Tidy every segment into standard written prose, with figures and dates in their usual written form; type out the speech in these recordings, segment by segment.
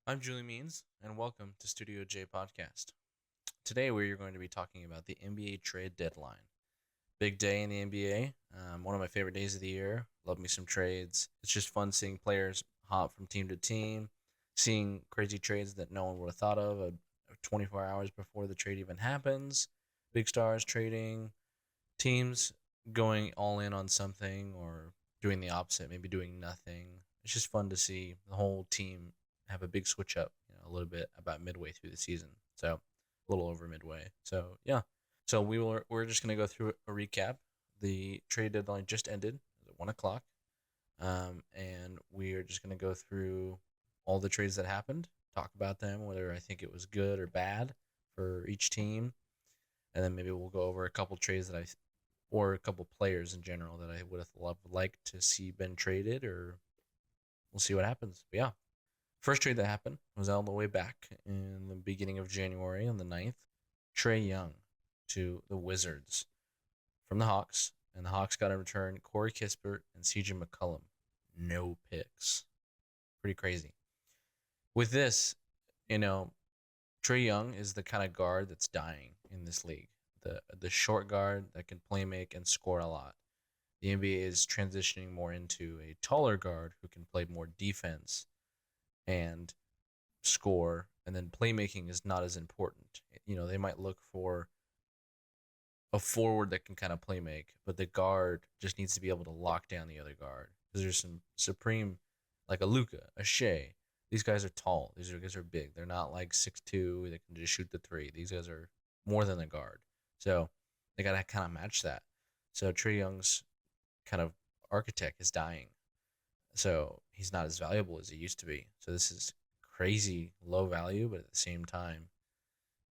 I'm Julie Means, and welcome to Studio J Podcast. Today, we're going to be talking about the NBA trade deadline. Big day in the NBA. One of my favorite days of the year. Love me some trades. It's just fun seeing players hop from team to team, seeing crazy trades that no one would have thought of 24 hours before the trade even happens. Big stars trading, teams going all in on something or doing the opposite, maybe doing nothing. It's just fun to see the whole team have a big switch up, a little bit about midway through the season. So a little over midway. So yeah. So we're just gonna go through a recap. The trade deadline just ended at 1 o'clock. And we are just gonna go through all the trades that happened, talk about them, whether I think it was good or bad for each team, and then maybe we'll go over a couple trades or a couple players in general that I would have liked to see been traded, or we'll see what happens. But yeah, first trade that happened was all the way back in the beginning of January on the 9th. Trae Young to the Wizards from the Hawks, and the Hawks got in return Corey Kispert and CJ McCollum. No picks. Pretty crazy. With this, you know, Trae Young is the kind of guard that's dying in this league. The short guard that can play make and score a lot. The NBA is transitioning more into a taller guard who can play more defense and score, and then playmaking is not as important. They might look for a forward that can kind of play make, but the guard just needs to be able to lock down the other guard. Because there's some supreme, like a Luka, a Shea. These guys are tall. These guys are big. They're not like 6'2". They can just shoot the three. These guys are more than a guard. So they gotta kind of match that. So Trae Young's kind of architect is dying. So he's not as valuable as he used to be. So this is crazy low value, but at the same time,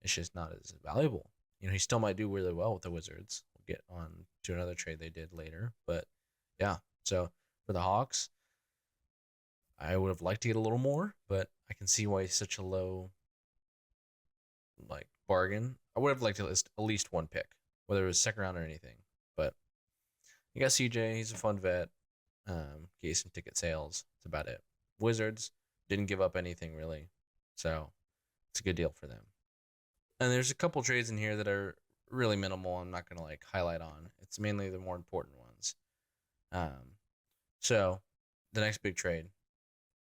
it's just not as valuable. He still might do really well with the Wizards. We'll get on to another trade they did later. But yeah, so for the Hawks, I would have liked to get a little more, but I can see why it's such a low bargain. I would have liked at least one pick, whether it was second round or anything. But you got CJ, he's a fun vet. Gave some ticket sales. That's about it. Wizards didn't give up anything really, so it's a good deal for them. And there's a couple trades in here that are really minimal. I'm not gonna highlight on. It's mainly the more important ones. Um, so the next big trade,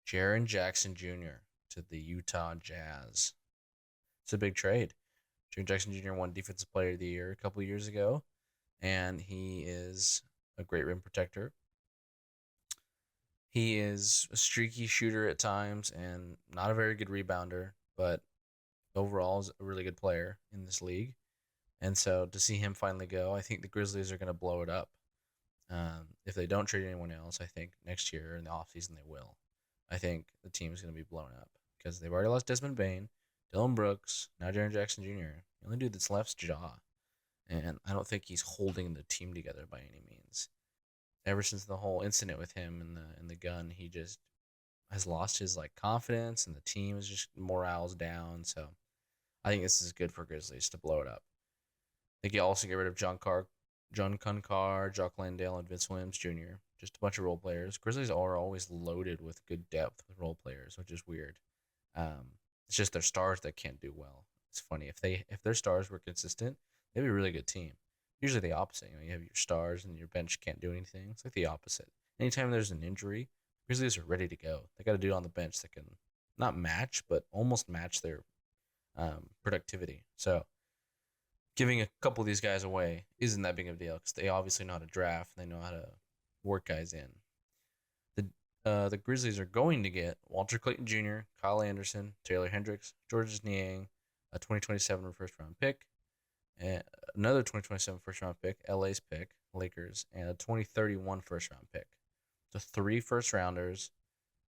Jaren Jackson Jr. to the Utah Jazz. It's a big trade. Jaren Jackson Jr. won Defensive Player of the Year a couple years ago, and he is a great rim protector. He is a streaky shooter at times and not a very good rebounder, but overall is a really good player in this league. And so to see him finally go, I think the Grizzlies are going to blow it up. If they don't trade anyone else, I think next year in the offseason they will. I think the team is going to be blown up because they've already lost Desmond Bain, Dylan Brooks, now Jaren Jackson Jr. The only dude that's left's Jaw, and I don't think he's holding the team together by any means. Ever since the whole incident with him and the gun, he just has lost his confidence, and the team is just morale's down. So I think this is good for Grizzlies to blow it up. I think you also get rid of John Concar, Jock Landale, and Vince Williams Jr. Just a bunch of role players. Grizzlies are always loaded with good depth with role players, which is weird. It's just their stars that can't do well. It's funny if their stars were consistent, they'd be a really good team. Usually the opposite. You have your stars and your bench can't do anything. It's like the opposite. Anytime there's an injury, Grizzlies are ready to go. They got a dude on the bench that can not match, but almost match their productivity. So giving a couple of these guys away isn't that big of a deal because they obviously know how to draft and they know how to work guys in. The Grizzlies are going to get Walter Clayton Jr., Kyle Anderson, Taylor Hendricks, Georges Niang, a 2027 first round pick, and another 2027 first round pick, LA's pick, Lakers, and a 2031 first round pick. So 3 first rounders,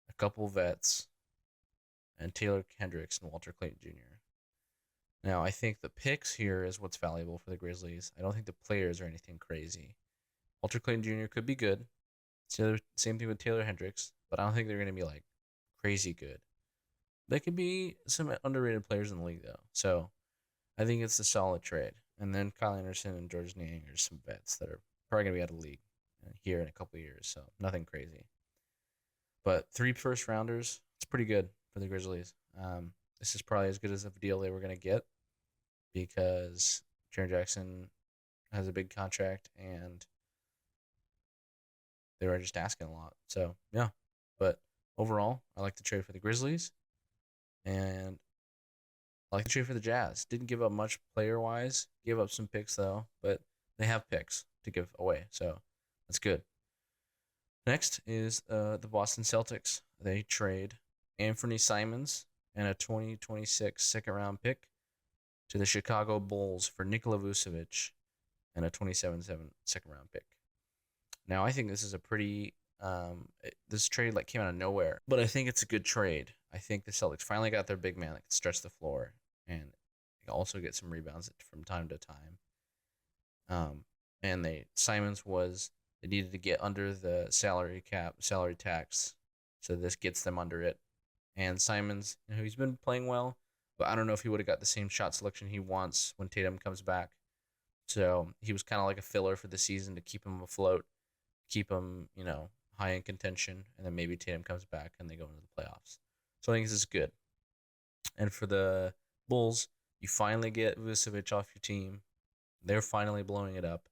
a couple vets, and Taylor Hendricks and Walter Clayton Jr. Now, I think the picks here is what's valuable for the Grizzlies. I don't think the players are anything crazy. Walter Clayton Jr. could be good. Same thing with Taylor Hendricks, but I don't think they're going to be crazy good. They could be some underrated players in the league though. So I think it's a solid trade. And then Kyle Anderson and George Niang are some vets that are probably going to be out of the league here in a couple of years. So nothing crazy. But 3 first rounders, it's pretty good. for the Grizzlies. This is probably as good as a deal they were going to get because Jaren Jackson has a big contract and they were just asking a lot. So, yeah. But overall, I like the trade for the Grizzlies and I like the trade for the Jazz. Didn't give up much player wise, gave up some picks though, but they have picks to give away. So, that's good. Next is the Boston Celtics. They trade Anthony Simons and a 2026 second round pick to the Chicago Bulls for Nikola Vucevic and a 27-7 second round pick. Now, I think this is a pretty this trade like came out of nowhere, but I think it's a good trade. I think the Celtics finally got their big man that can stretch the floor and also get some rebounds from time to time. And Simons was they needed to get under the salary tax, so this gets them under it. And Simons, he's been playing well, but I don't know if he would have got the same shot selection he wants when Tatum comes back. So he was kind of like a filler for the season to keep him afloat, keep him, high in contention, and then maybe Tatum comes back and they go into the playoffs. So I think this is good. And for the Bulls, you finally get Vucevic off your team. They're finally blowing it up.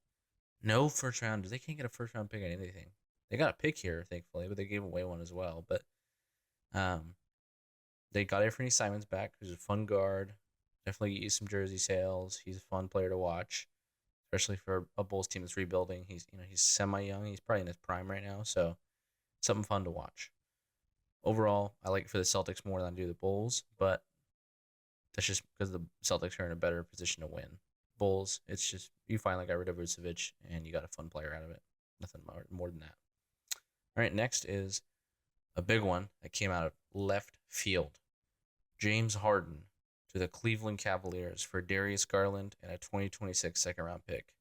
No first round. They can't get a first round pick on anything. They got a pick here, thankfully, but they gave away one as well. But they got Anthony Simons back, who's a fun guard. Definitely get you some jersey sales. He's a fun player to watch, especially for a Bulls team that's rebuilding. He's semi young. He's probably in his prime right now, so something fun to watch. Overall, I like it for the Celtics more than I do the Bulls, but that's just because the Celtics are in a better position to win. Bulls, it's just you finally got rid of Vucevic and you got a fun player out of it. Nothing more than that. All right, next is a big one that came out of left field. James Harden to the Cleveland Cavaliers for Darius Garland and a 2026 second round pick.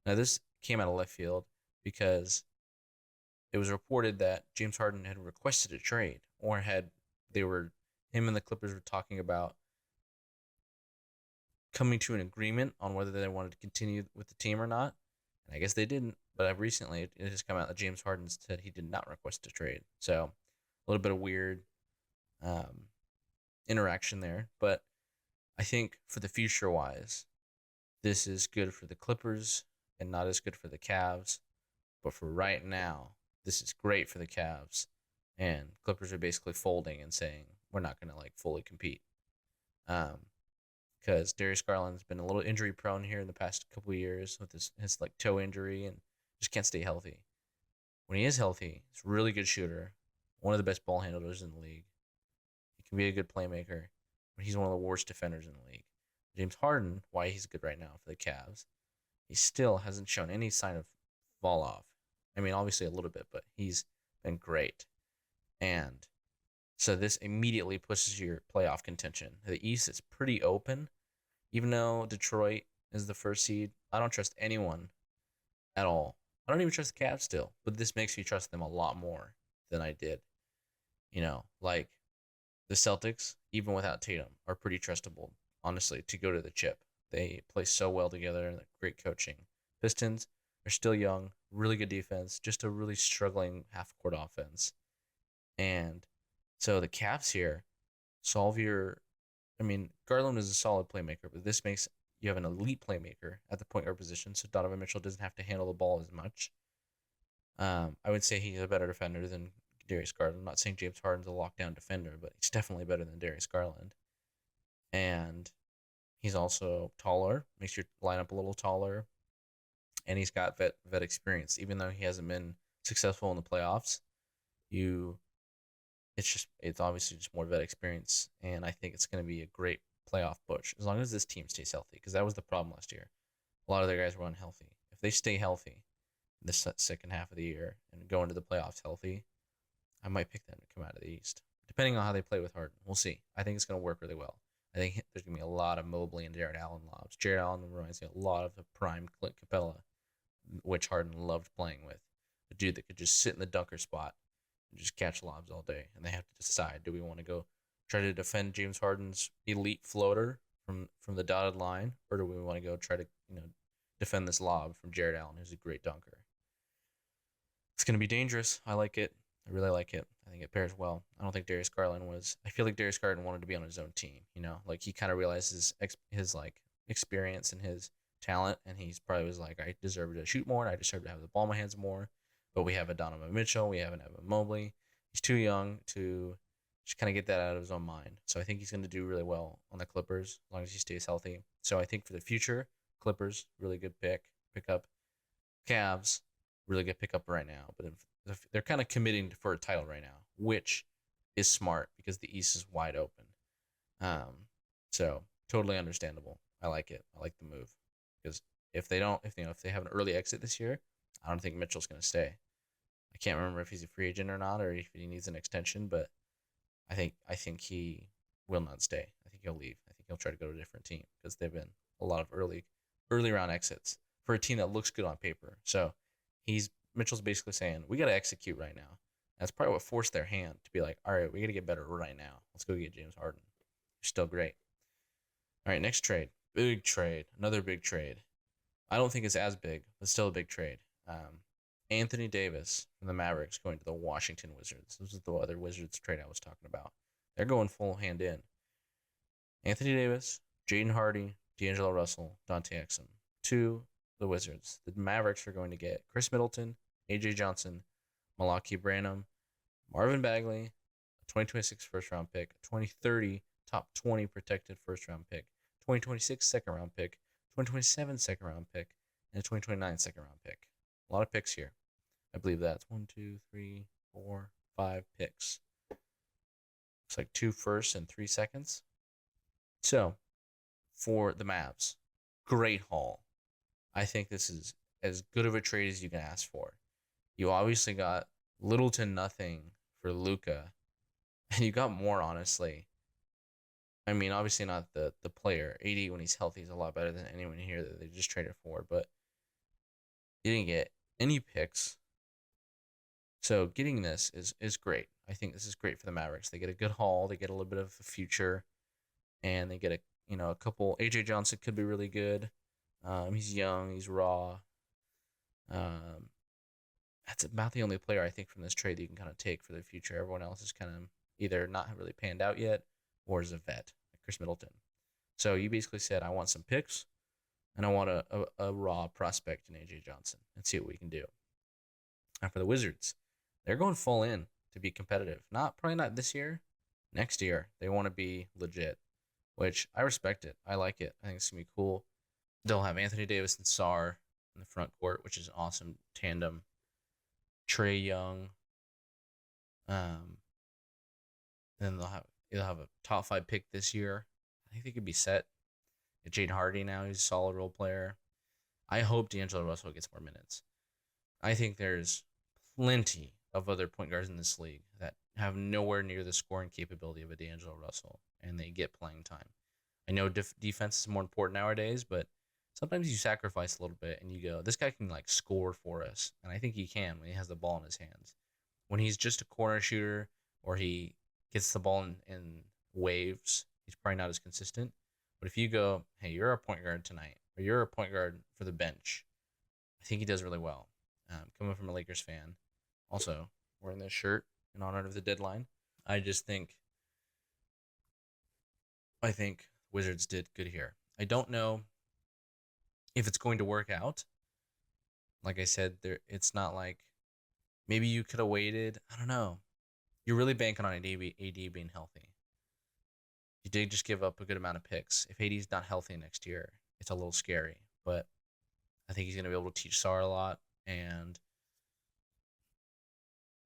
Now this came out of left field because it was reported that James Harden had requested a trade or him and the Clippers were talking about coming to an agreement on whether they wanted to continue with the team or not. And I guess they didn't, but recently it has come out that James Harden said he did not request a trade. So a little bit of weird interaction there. But I think for the future wise, this is good for the Clippers and not as good for the Cavs. But for right now, this is great for the Cavs. And Clippers are basically folding and saying, we're not going to fully compete. Because Darius Garland's been a little injury prone here in the past couple of years with his toe injury and just can't stay healthy. When he is healthy, he's a really good shooter, one of the best ball handlers in the league. He can be a good playmaker, but he's one of the worst defenders in the league. James Harden, why he's good right now for the Cavs, he still hasn't shown any sign of fall off. I mean, obviously a little bit, but he's been great. And so this immediately pushes your playoff contention. The East is pretty open. Even though Detroit is the first seed, I don't trust anyone at all. I don't even trust the Cavs still, but this makes me trust them a lot more than I did. The Celtics, even without Tatum, are pretty trustable, honestly, to go to the chip. They play so well together and great coaching. Pistons are still young, really good defense, just a really struggling half-court offense. And so the Cavs here Garland is a solid playmaker, but this makes you have an elite playmaker at the point guard position, so Donovan Mitchell doesn't have to handle the ball as much. I would say he's a better defender than Darius Garland. I'm not saying James Harden's a lockdown defender, but he's definitely better than Darius Garland. And he's also taller, makes your lineup a little taller, and he's got vet experience. Even though he hasn't been successful in the playoffs, it's obviously just more vet experience, and I think it's going to be a great playoff push as long as this team stays healthy, because that was the problem last year. A lot of their guys were unhealthy. If they stay healthy this second half of the year and go into the playoffs healthy, I might pick them to come out of the East, depending on how they play with Harden. We'll see. I think it's going to work really well. I think there's going to be a lot of Mobley and Jared Allen lobs. Jared Allen reminds me a lot of the prime Clint Capella, which Harden loved playing with. A dude that could just sit in the dunker spot and just catch lobs all day. And they have to decide, do we want to go try to defend James Harden's elite floater from the dotted line, or do we want to go try to defend this lob from Jared Allen, who's a great dunker? It's going to be dangerous. I like it. I really like it. I think it pairs well. I don't think Darius Garland was. I feel like Darius Garland wanted to be on his own team. Like he kind of realized his like experience and his talent, and he's probably was like, I deserve to shoot more, and I deserve to have the ball in my hands more. But we have a Donovan Mitchell, we have an Evan Mobley. He's too young to just kind of get that out of his own mind. So I think he's going to do really well on the Clippers as long as he stays healthy. So I think for the future, Clippers really good pickup. Cavs really good pickup right now, but they're kind of committing for a title right now, which is smart because the East is wide open. So totally understandable. I like it. I like the move because if they have an early exit this year, I don't think Mitchell's going to stay. I can't remember if he's a free agent or not, or if he needs an extension, but I think he will not stay. I think he'll leave. I think he'll try to go to a different team because they've been a lot of early round exits for a team that looks good on paper. So Mitchell's basically saying we got to execute right now. That's probably what forced their hand to be like, all right, we got to get better right now. Let's go get James Harden. You're still great. All right, next trade. Big trade. Another big trade. I don't think it's as big, but still a big trade. Anthony Davis from the Mavericks going to the Washington Wizards. This is the other Wizards trade I was talking about. They're going full hand in. Anthony Davis, Jaden Hardy, D'Angelo Russell, Dante Exum to the Wizards. The Mavericks are going to get Chris Middleton, AJ Johnson, Malaki Branham, Marvin Bagley, a 2026 first round pick, a 2030 top 20 protected first round pick, 2026 second round pick, 2027 second round pick, and a 2029 second round pick. A lot of picks here. I believe that's 1, 2, 3, 4, 5 picks. Looks like 2 firsts and 3 seconds. So, for the Mavs, great haul. I think this is as good of a trade as you can ask for. You obviously got little to nothing for Luka, and you got more, honestly. I mean, obviously not the player. AD, when he's healthy, is a lot better than anyone here that they just traded for, but you didn't get any picks. So getting this is great. I think this is great for the Mavericks. They get a good haul. They get a little bit of a future, and they get a couple. AJ Johnson could be really good. He's young. He's raw. That's about the only player I think from this trade that you can kind of take for the future. Everyone else is kind of either not really panned out yet, or is a vet, like Chris Middleton. So you basically said, I want some picks, and I want a raw prospect in AJ Johnson, and see what we can do. And for the Wizards, they're going full in to be competitive. Probably not this year, next year. They want to be legit, which I respect it. I like it. I think it's going to be cool. They'll have Anthony Davis and Sarr in the front court, which is an awesome tandem. Trae Young. Then they'll have a top 5 pick this year. I think they could be set. Jaden Hardy now, he's a solid role player. I hope D'Angelo Russell gets more minutes. I think there's plenty of other point guards in this league that have nowhere near the scoring capability of a D'Angelo Russell, and they get playing time. I know defense is more important nowadays, but sometimes you sacrifice a little bit and you go, this guy can score for us, and I think he can when he has the ball in his hands. When he's just a corner shooter or he gets the ball in waves, he's probably not as consistent. But if you go, hey, you're a point guard tonight, or you're a point guard for the bench, I think he does really well. Coming from a Lakers fan, also wearing this shirt in honor of the deadline, I think Wizards did good here. I don't know if it's going to work out. Like I said, it's not like maybe you could have waited. I don't know. You're really banking on AD being healthy. You did just give up a good amount of picks. If AD's not healthy next year, it's a little scary. But I think he's going to be able to teach Sarr a lot. And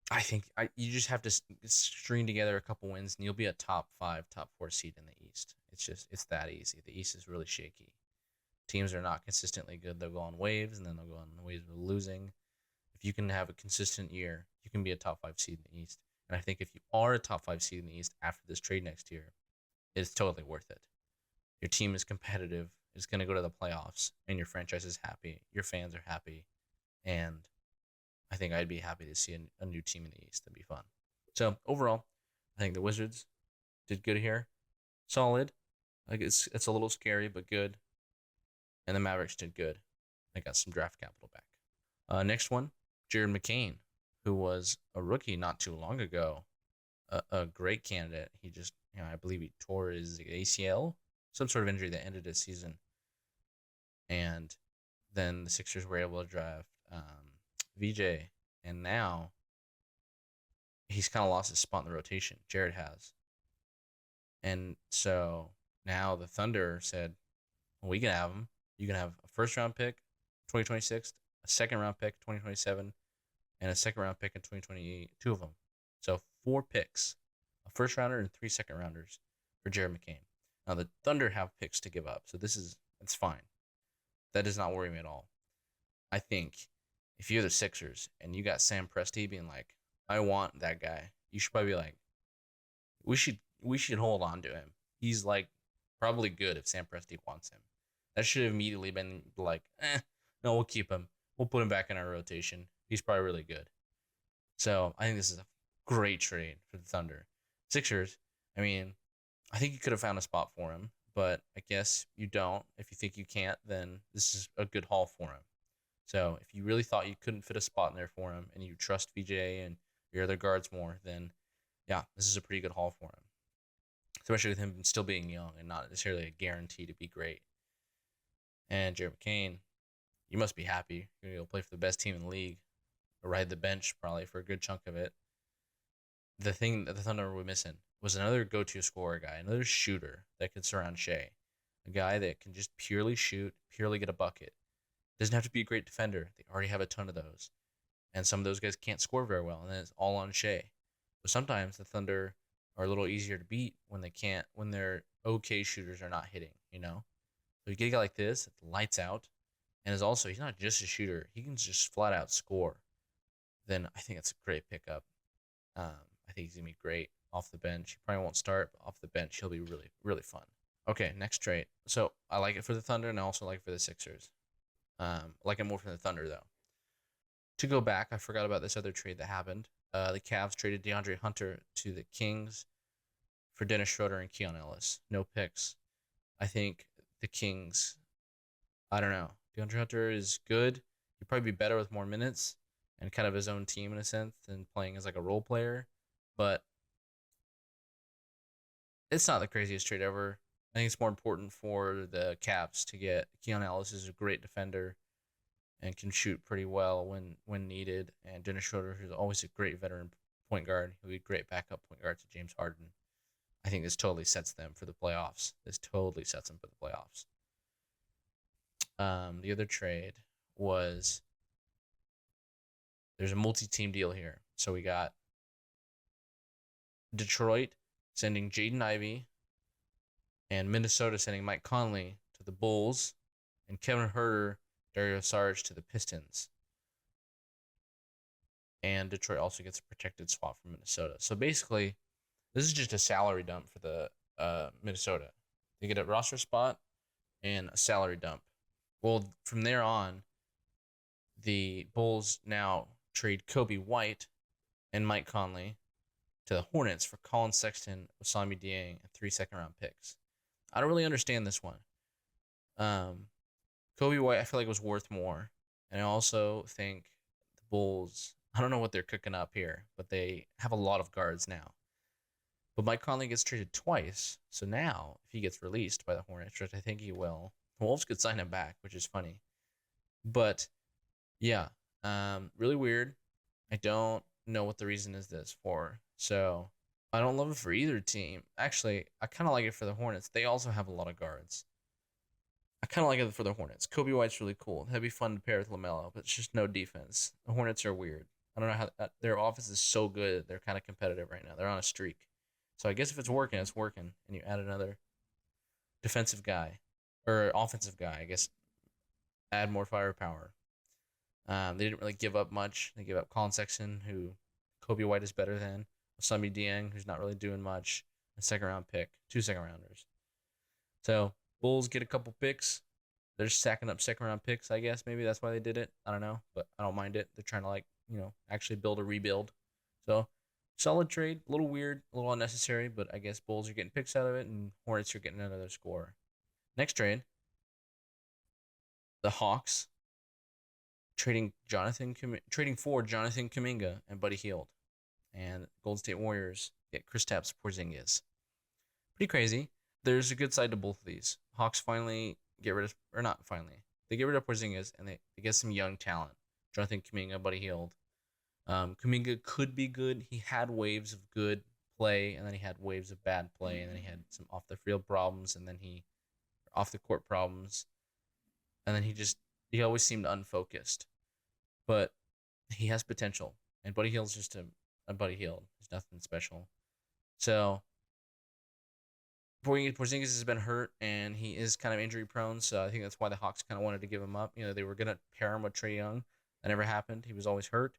I think you just have to string together a couple wins, and you'll be a top 5, top 4 seed in the East. It's that easy. The East is really shaky. Teams are not consistently good. They'll go on waves, and then they'll go on waves of losing. If you can have a consistent year, you can be a top 5 seed in the East. And I think if you are a top 5 seed in the East after this trade next year, it's totally worth it. Your team is competitive. It's going to go to the playoffs, and your franchise is happy. Your fans are happy. And I think I'd be happy to see a new team in the East. That'd be fun. So, overall, I think the Wizards did good here. Solid. It's a little scary, but good. And the Mavericks did good. They got some draft capital back. Next one, Jared McCain. who was a rookie not too long ago, a great candidate. He just, I believe he tore his ACL, some sort of injury that ended his season. And then the Sixers were able to draft VJ, and now he's kind of lost his spot in the rotation. Jared has. And so now the Thunder said, well, we can have him. You can have a first round pick, 2026, a second round pick, 2027, and a second round pick in 2028, two of them. So 4 picks, a first rounder and 3 second rounders for Jared McCain. Now the Thunder have picks to give up, so it's fine. That does not worry me at all. I think if you're the Sixers and you got Sam Presti being like, I want that guy, you should probably be like, we should hold on to him. He's like probably good if Sam Presti wants him. That should have immediately been like, no, we'll keep him. We'll put him back in our rotation. He's probably really good. So I think this is a great trade for the Thunder. Sixers, I mean, I think you could have found a spot for him, but I guess you don't. If you think you can't, then this is a good haul for him. So if you really thought you couldn't fit a spot in there for him and you trust VJ and your other guards more, then yeah, this is a pretty good haul for him. Especially with him still being young and not necessarily a guarantee to be great. And Jared McCain, you must be happy. You're going to go play for the best team in the league, or ride the bench probably for a good chunk of it. The thing that the Thunder were missing was another go-to scorer guy, another shooter that could surround Shea. A guy that can just purely shoot, purely get a bucket. Doesn't have to be a great defender. They already have a ton of those. And some of those guys can't score very well, and then it's all on Shea. But sometimes the Thunder are a little easier to beat when their okay shooters are not hitting, So you get a guy like this that lights out, and he's not just a shooter. He can just flat out score. Then I think it's a great pickup. I think he's going to be great off the bench. He probably won't start, but off the bench, he'll be really, really fun. Okay, next trade. So I like it for the Thunder, and I also like it for the Sixers. I like it more for the Thunder, though. To go back, I forgot about this other trade that happened. The Cavs traded DeAndre Hunter to the Kings for Dennis Schroeder and Keon Ellis. No picks. I think the Kings, I don't know. DeAndre Hunter is good. He'd probably be better with more minutes and kind of his own team in a sense than playing as like a role player. But it's not the craziest trade ever. I think it's more important for the Cavs to get Keon Ellis, is a great defender and can shoot pretty well when needed. And Dennis Schroeder, who's always a great veteran point guard, he'll be a great backup point guard to James Harden. I think this totally sets them for the playoffs. The other trade was, there's a multi-team deal here. So we got Detroit sending Jaden Ivey and Minnesota sending Mike Conley to the Bulls, and Kevin Huerter, Dario Saric to the Pistons. And Detroit also gets a protected swap from Minnesota. So basically, this is just a salary dump for the Minnesota. They get a roster spot and a salary dump. Well, from there on, the Bulls now trade Kobe White and Mike Conley to the Hornets for Colin Sexton, Osami Dieng, and 3 second-round picks. I don't really understand this one. Kobe White, I feel like, was worth more. And I also think the Bulls, I don't know what they're cooking up here, but they have a lot of guards now. But Mike Conley gets traded twice. So now, if he gets released by the Hornets, which I think he will, the Wolves could sign him back, which is funny. But, yeah, really weird. I don't know what the reason is this for. So I don't love it for either team. Actually, I kind of like it for the Hornets. They also have a lot of guards. I kind of like it for the Hornets. Kobe White's really cool. That'd be fun to pair with LaMelo, but it's just no defense. The Hornets are weird. I don't know how their offense is so good. They're kind of competitive right now. They're on a streak. So I guess if it's working, it's working. And you add another defensive guy or offensive guy, I guess, add more firepower. They didn't really give up much. They gave up Colin Sexton, who Kobe White is better than. Osami Dieng, who's not really doing much. A second-round pick. 2 second-rounders. So Bulls get a couple picks. They're stacking up second-round picks, I guess. Maybe that's why they did it. I don't know, but I don't mind it. They're trying to, actually build a rebuild. So solid trade. A little weird, a little unnecessary, but I guess Bulls are getting picks out of it, and Hornets are getting another scorer. Next trade, the Hawks trading for Jonathan Kuminga and Buddy Hield, and Golden State Warriors get Kristaps Porzingis. Pretty crazy. There's a good side to both of these. Hawks finally get rid of, or not finally, they get rid of Porzingis and they get some young talent. Jonathan Kuminga, Buddy Hield. Kuminga could be good. He had waves of good play, and then he had waves of bad play, and then he had some off the field problems, and then off the court problems, and then he always seemed unfocused. But he has potential, and Buddy Hield's just a Buddy Hield. He's nothing special. So Porzingis has been hurt, and he is kind of injury prone. So I think that's why the Hawks kind of wanted to give him up. They were gonna pair him with Trae Young. That never happened. He was always hurt.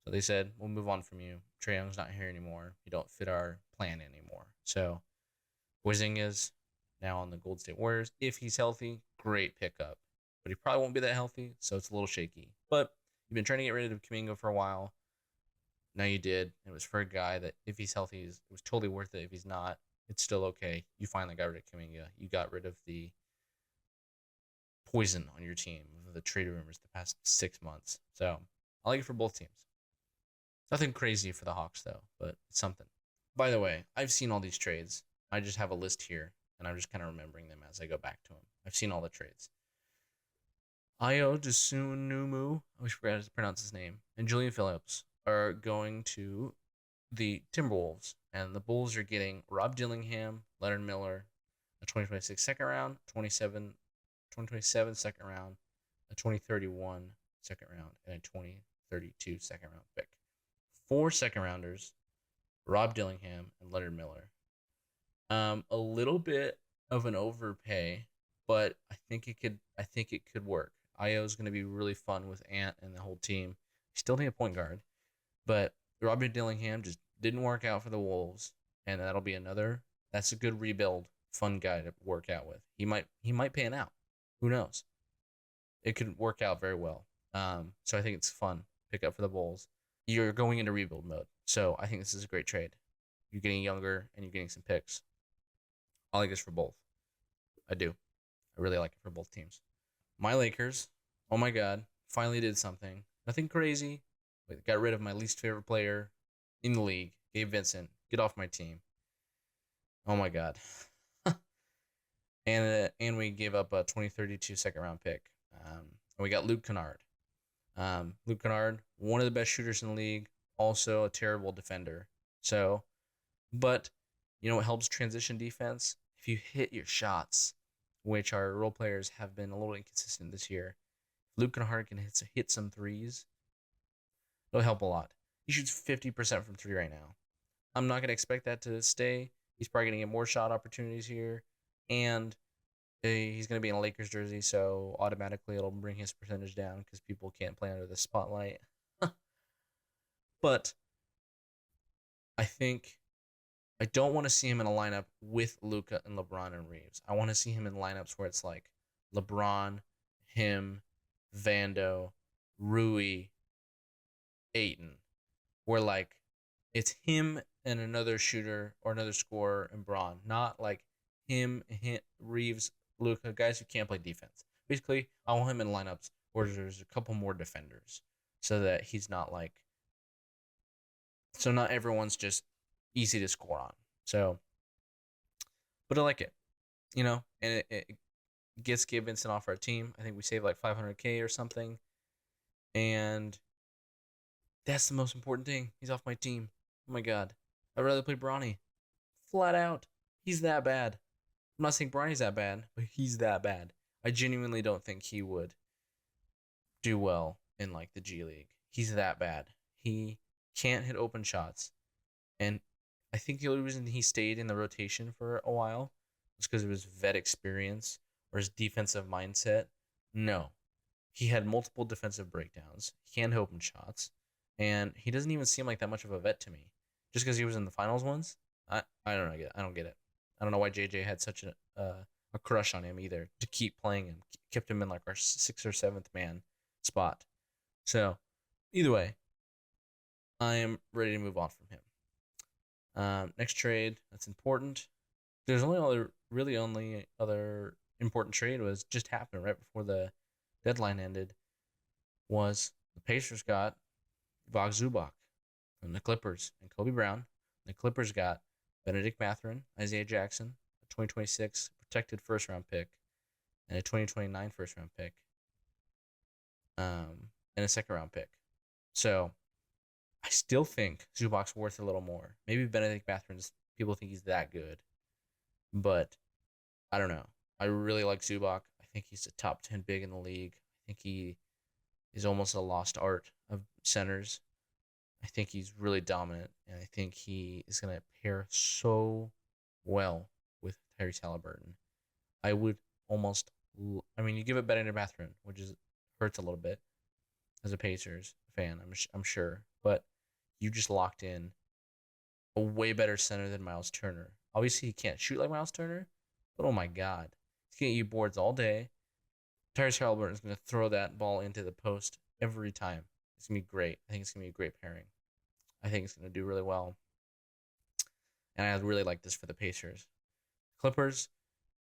So they said, we'll move on from you. Trae Young's not here anymore. You don't fit our plan anymore. So Porzingis now on the Golden State Warriors. If he's healthy, great pickup. But he probably won't be that healthy, so it's a little shaky. But you've been trying to get rid of Kuminga for a while. Now you did. It was for a guy that if he's healthy, it was totally worth it. If he's not, it's still okay. You finally got rid of Kuminga. You got rid of the poison on your team, the trade rumors the past 6 months. So I like it for both teams. Nothing crazy for the Hawks, though, but it's something. By the way, I've seen all these trades. I just have a list here, and I'm just kind of remembering them as I go back to them. I've seen all the trades. Ayo Dosunmu, I always forgot how to pronounce his name, and Julian Phillips are going to the Timberwolves, and the Bulls are getting Rob Dillingham, Leonard Miller, a 2026 second round, 2027 second round, a 2031 second round, and a 2032 second round pick. 4 second rounders, Rob Dillingham and Leonard Miller. A little bit of an overpay, but I think it could work. Ayo is going to be really fun with Ant and the whole team. Still need a point guard, but Rob Dillingham just didn't work out for the Wolves, and that's a good rebuild, fun guy to work out with. He might pan out. Who knows? It could work out very well. So I think it's fun pick up for the Bulls. You're going into rebuild mode, so I think this is a great trade. You're getting younger and you're getting some picks. I like this for both. I do. I really like it for both teams. My Lakers, oh my God, finally did something. Nothing crazy, but got rid of my least favorite player in the league, Gabe Vincent. Get off my team. Oh my God. And we gave up a 2032 second round pick. And we got Luke Kennard. Luke Kennard, one of the best shooters in the league, also a terrible defender. So, but you know what helps transition defense? If you hit your shots, which our role players have been a little inconsistent this year. Luke Kennard can hit some threes. It'll help a lot. He shoots 50% from 3 right now. I'm not going to expect that to stay. He's probably going to get more shot opportunities here. And he's going to be in a Lakers jersey, so automatically it'll bring his percentage down because people can't play under the spotlight. But I don't want to see him in a lineup with Luka and LeBron and Reeves. I want to see him in lineups where it's like LeBron, him, Vando, Rui, Ayton. Where like it's him and another shooter or another scorer and Braun. Not like him, Reeves, Luka, guys who can't play defense. Basically, I want him in lineups where there's a couple more defenders so that he's not like... So not everyone's just easy to score on. So, but I like it, and it gets Gabe Vincent off our team. I think we save like $500K or something, and that's the most important thing. He's off my team. Oh my God, I'd rather play Bronny, flat out. He's that bad. I'm not saying Bronny's that bad, but he's that bad. I genuinely don't think he would do well in like the G League. He's that bad. He can't hit open shots, and I think the only reason he stayed in the rotation for a while was because of his vet experience or his defensive mindset. No. He had multiple defensive breakdowns. He can't open shots. And he doesn't even seem like that much of a vet to me. Just because he was in the finals once? I don't know. I don't get it. I don't know why JJ had such a crush on him either to keep playing him. Kept him in like our 6th or 7th man spot. So, either way, I am ready to move on from him. Next trade that's important. There's only other important trade was just happened right before the deadline ended. was the Pacers got Vog Zubac from the Clippers and Kobe Brown. The Clippers got Benedict Mathurin, Isaiah Jackson, a 2026 protected first round pick, and a 2029 first round pick, and a second round pick. So I still think Zubac's worth a little more. Maybe Benedict Mathurin's, people think he's that good, but I don't know. I really like Zubac. I think he's a top 10 big in the league. I think he is almost a lost art of centers. I think he's really dominant, and I think he is going to pair so well with Tyrese Halliburton. I would almost, I mean, you give it Benedict Mathurin, which is hurts a little bit as a Pacers fan, I'm sure, but you just locked in a way better center than Miles Turner. Obviously, he can't shoot like Miles Turner, but oh my God, he's getting you boards all day. Tyrese Halliburton is going to throw that ball into the post every time. It's going to be great. I think it's going to be a great pairing. I think it's going to do really well. And I really like this for the Pacers. Clippers,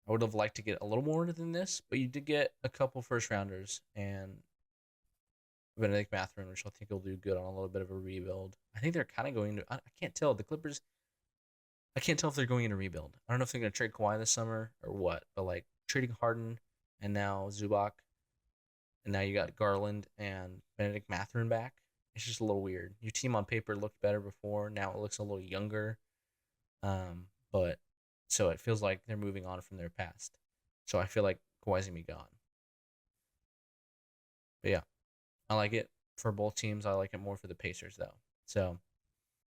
I would have liked to get a little more than this, but you did get a couple first rounders and Benedict Mathurin, which I think will do good on a little bit of a rebuild. I think they're kind of going to. I can't tell. The Clippers, I can't tell if they're going into rebuild. I don't know if they're going to trade Kawhi this summer or what, but like trading Harden and now Zubac, and now you got Garland and Benedict Mathurin back. It's just a little weird. Your team on paper looked better before. Now it looks a little younger. But so it feels like they're moving on from their past. So I feel like Kawhi's gonna be gone. But yeah, I like it for both teams. I like it more for the Pacers though. So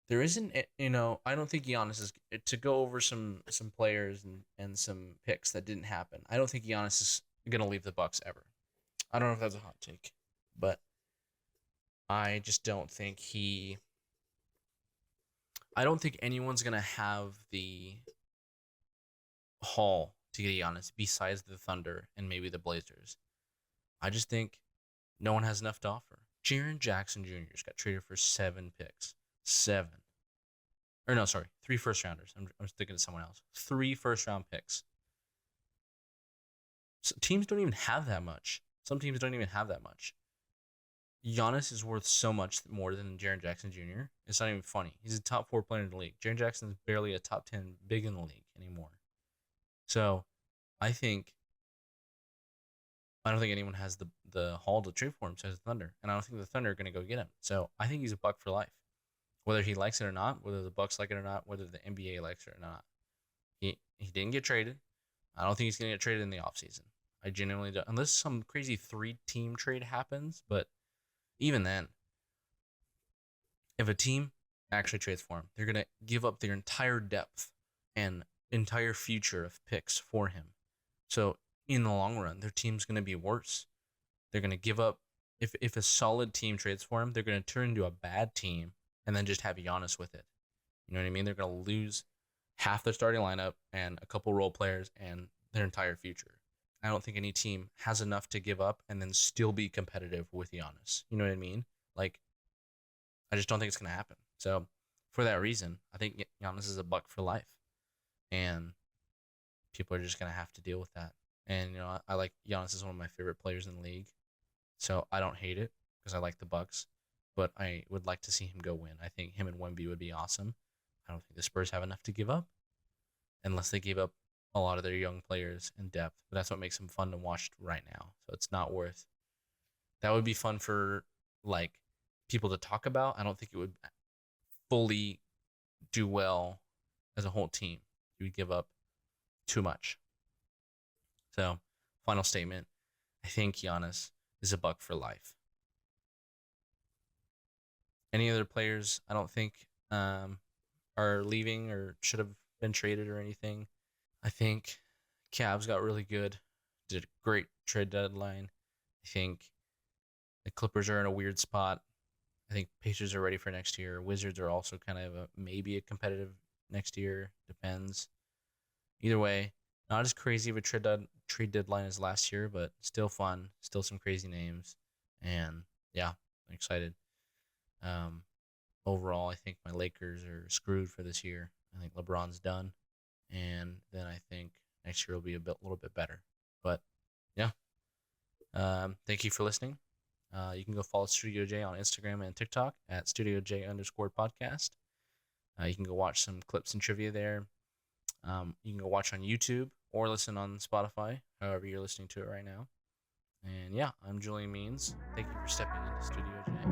there isn't, I don't think Giannis is to go over some players and some picks that didn't happen. I don't think Giannis is gonna leave the Bucks ever. I don't know if that's a hot take, but I just don't think he. I don't think anyone's gonna have the haul to get Giannis besides the Thunder and maybe the Blazers. I just think no one has enough to offer. Jaren Jackson Jr. got traded for 7 picks. 7. Or no, sorry, 3 first rounders. I'm thinking of someone else. 3 first round picks. So teams don't even have that much. Some teams don't even have that much. Giannis is worth so much more than Jaren Jackson Jr. It's not even funny. He's a top 4 player in the league. Jaren Jackson is barely a top 10 big in the league anymore. So I don't think anyone has the haul to trade for him, says the Thunder. And I don't think the Thunder are going to go get him. So I think he's a Buck for life. Whether he likes it or not, whether the Bucks like it or not, whether the NBA likes it or not. He didn't get traded. I don't think he's going to get traded in the offseason. I genuinely don't. Unless some crazy 3-team trade happens. But even then, if a team actually trades for him, they're going to give up their entire depth and entire future of picks for him. So in the long run, their team's going to be worse. They're going to give up. If a solid team trades for him, they're going to turn into a bad team and then just have Giannis with it. You know what I mean? They're going to lose half their starting lineup and a couple role players and their entire future. I don't think any team has enough to give up and then still be competitive with Giannis. You know what I mean? Like, I just don't think it's going to happen. So for that reason, I think Giannis is a Buck for life. And people are just going to have to deal with that. And, I like Giannis is one of my favorite players in the league. So I don't hate it because I like the Bucks. But I would like to see him go win. I think him and Wemby would be awesome. I don't think the Spurs have enough to give up unless they gave up a lot of their young players in depth. But that's what makes them fun to watch right now. So it's not worth. That would be fun for like people to talk about. I don't think it would fully do well as a whole team. You would give up too much. So, final statement. I think Giannis is a Buck for life. Any other players I don't think are leaving or should have been traded or anything. I think Cavs got really good. Did a great trade deadline. I think the Clippers are in a weird spot. I think Pacers are ready for next year. Wizards are also kind of maybe a competitive next year. Depends. Either way, not as crazy of a trade deadline as last year, but still fun. Still some crazy names. And yeah, I'm excited. Overall, I think my Lakers are screwed for this year. I think LeBron's done. And then I think next year will be a little bit better. But yeah. Thank you for listening. You can go follow Studio J on Instagram and TikTok at StudioJ_podcast. You can go watch some clips and trivia there. You can go watch on YouTube or listen on Spotify, however you're listening to it right now. And yeah, I'm Julian Means. Thank you for stepping into Studio J.